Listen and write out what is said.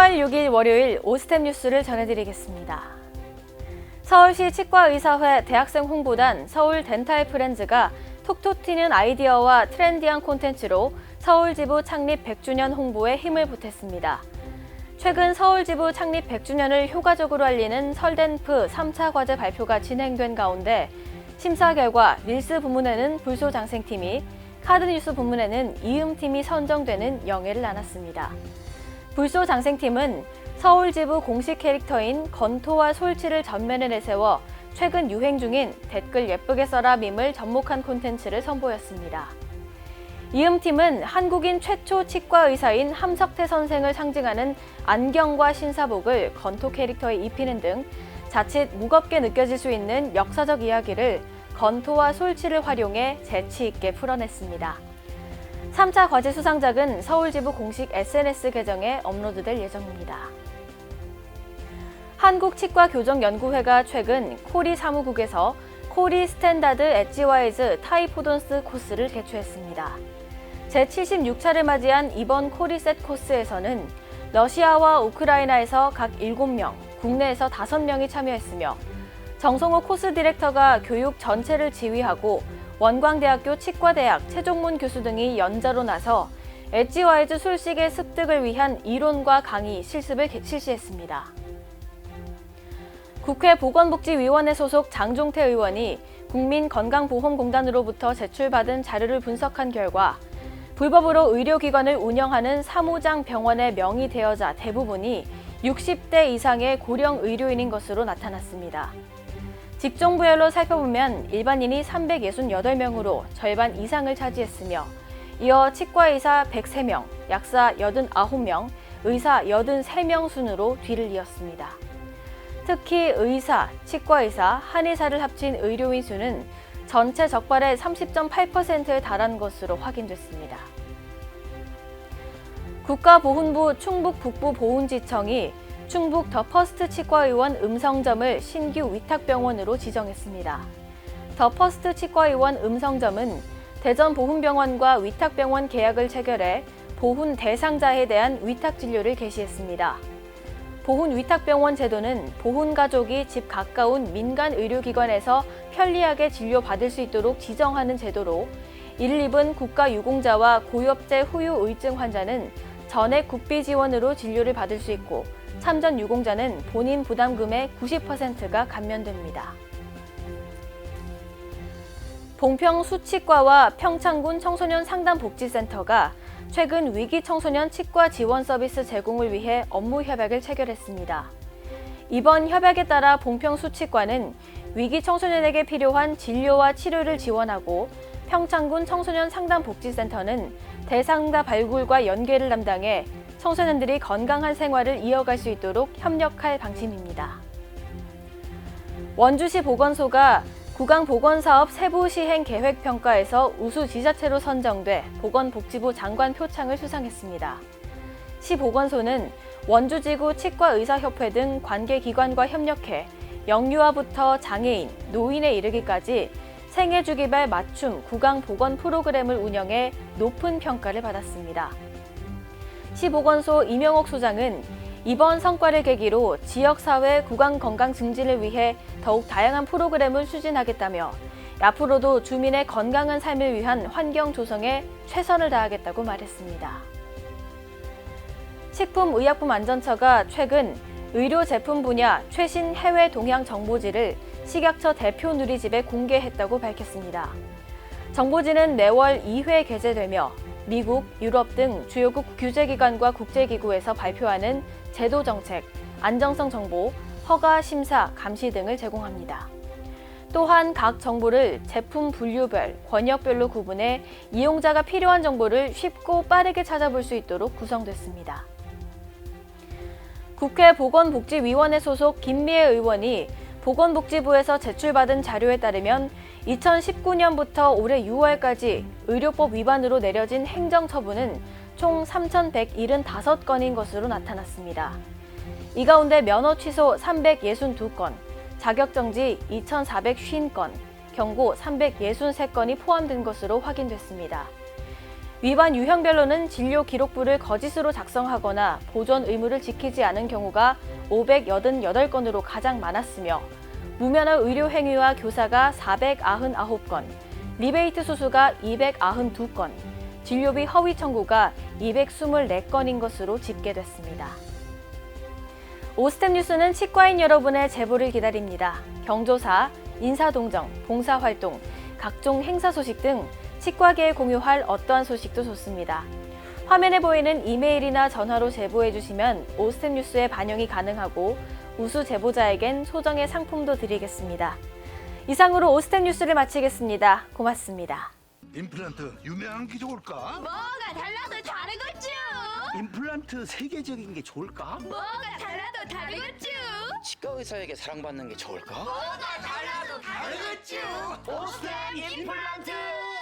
10월 6일 월요일 오스템 뉴스를 전해드리겠습니다. 서울시 치과의사회 대학생 홍보단 서울 덴탈 프렌즈가 톡톡 튀는 아이디어와 트렌디한 콘텐츠로 서울지부 창립 100주년 홍보에 힘을 보탰습니다. 최근 서울지부 창립 100주년을 효과적으로 알리는 설덴프 3차 과제 발표가 진행된 가운데 심사 결과 릴스 부문에는 불소장생팀이, 카드뉴스 부문에는 이음팀이 선정되는 영예를 나눴습니다. 불소장생팀은 서울지부 공식 캐릭터인 건토와 솔치를 전면에 내세워 최근 유행 중인 댓글 예쁘게 써라 밈을 접목한 콘텐츠를 선보였습니다. 이음팀은 한국인 최초 치과 의사인 함석태 선생을 상징하는 안경과 신사복을 건토 캐릭터에 입히는 등 자칫 무겁게 느껴질 수 있는 역사적 이야기를 건토와 솔치를 활용해 재치 있게 풀어냈습니다. 3차 과제 수상작은 서울지부 공식 SNS 계정에 업로드될 예정입니다. 한국치과교정연구회가 최근 코리 사무국에서 코리 스탠다드 엣지와이즈 타이포돈스 코스를 개최했습니다. 제76차를 맞이한 이번 코리셋 코스에서는 러시아와 우크라이나에서 각 7명, 국내에서 5명이 참여했으며 정성호 코스 디렉터가 교육 전체를 지휘하고 원광대학교 치과대학 최종문 교수 등이 연자로 나서 엣지와이즈 술식의 습득을 위한 이론과 강의, 실습을 실시했습니다. 국회 보건복지위원회 소속 장종태 의원이 국민건강보험공단으로부터 제출받은 자료를 분석한 결과 불법으로 의료기관을 운영하는 사무장 병원의 명의 대여자 대부분이 60대 이상의 고령 의료인인 것으로 나타났습니다. 직종부열로 살펴보면 일반인이 368명으로 절반 이상을 차지했으며 이어 치과의사 103명, 약사 89명, 의사 83명 순으로 뒤를 이었습니다. 특히 의사, 치과의사, 한의사를 합친 의료인 수는 전체 적발의 30.8%에 달한 것으로 확인됐습니다. 국가보훈부 충북북부보훈지청이 충북 더 퍼스트 치과의원 음성점을 신규 위탁병원으로 지정했습니다. 더 퍼스트 치과의원 음성점은 대전보훈병원과 위탁병원 계약을 체결해 보훈 대상자에 대한 위탁진료를 개시했습니다. 보훈 위탁병원 제도는 보훈 가족이 집 가까운 민간 의료기관에서 편리하게 진료받을 수 있도록 지정하는 제도로 이를 입은 국가유공자와 고엽제 후유의증 환자는 전액 국비 지원으로 진료를 받을 수 있고 참전 유공자는 본인 부담금의 90%가 감면됩니다. 봉평 수치과와 평창군 청소년 상담복지센터가 최근 위기 청소년 치과 지원 서비스 제공을 위해 업무 협약을 체결했습니다. 이번 협약에 따라 봉평 수치과는 위기 청소년에게 필요한 진료와 치료를 지원하고 평창군 청소년 상담복지센터는 대상자 발굴과 연계를 담당해 청소년들이 건강한 생활을 이어갈 수 있도록 협력할 방침입니다. 원주시 보건소가 구강보건사업 세부 시행 계획 평가에서 우수 지자체로 선정돼 보건복지부 장관 표창을 수상했습니다. 시 보건소는 원주지구 치과의사협회 등 관계기관과 협력해 영유아부터 장애인, 노인에 이르기까지 생애주기별 맞춤 구강보건 프로그램을 운영해 높은 평가를 받았습니다. 시보건소 이명옥 소장은 이번 성과를 계기로 지역사회 구강건강 증진을 위해 더욱 다양한 프로그램을 추진하겠다며 앞으로도 주민의 건강한 삶을 위한 환경 조성에 최선을 다하겠다고 말했습니다. 식품의약품안전처가 최근 의료제품 분야 최신 해외 동향 정보지를 식약처 대표 누리집에 공개했다고 밝혔습니다. 정보지는 매월 2회 게재되며 미국, 유럽 등 주요국 규제기관과 국제기구에서 발표하는 제도정책, 안정성 정보, 허가, 심사, 감시 등을 제공합니다. 또한 각 정보를 제품 분류별, 권역별로 구분해 이용자가 필요한 정보를 쉽고 빠르게 찾아볼 수 있도록 구성됐습니다. 국회 보건복지위원회 소속 김미애 의원이 보건복지부에서 제출받은 자료에 따르면 2019년부터 올해 6월까지 의료법 위반으로 내려진 행정처분은 총 3,175건인 것으로 나타났습니다. 이 가운데 면허 취소 362건, 자격정지 2,450건, 경고 363건이 포함된 것으로 확인됐습니다. 위반 유형별로는 진료 기록부를 거짓으로 작성하거나 보존 의무를 지키지 않은 경우가 588건으로 가장 많았으며 무면허 의료 행위와 교사가 499건, 리베이트 수수가 292건, 진료비 허위 청구가 224건인 것으로 집계됐습니다. 오스템 뉴스는 치과인 여러분의 제보를 기다립니다. 경조사, 인사동정, 봉사활동, 각종 행사 소식 등 치과계에 공유할 어떠한 소식도 좋습니다. 화면에 보이는 이메일이나 전화로 제보해 주시면 오스템 뉴스에 반영이 가능하고 우수 제보자에겐 소정의 상품도 드리겠습니다. 이상으로 오스템 뉴스를 마치겠습니다. 고맙습니다. 임플란트 유명한 게 좋을까? 뭐가 달라도 다르겠죠. 임플란트 세계적인 게 좋을까? 뭐가 달라도 다르겠죠. 치과 의사에게 사랑받는 게 좋을까? 뭐가 달라도 다르겠죠. 오스템 임플란트!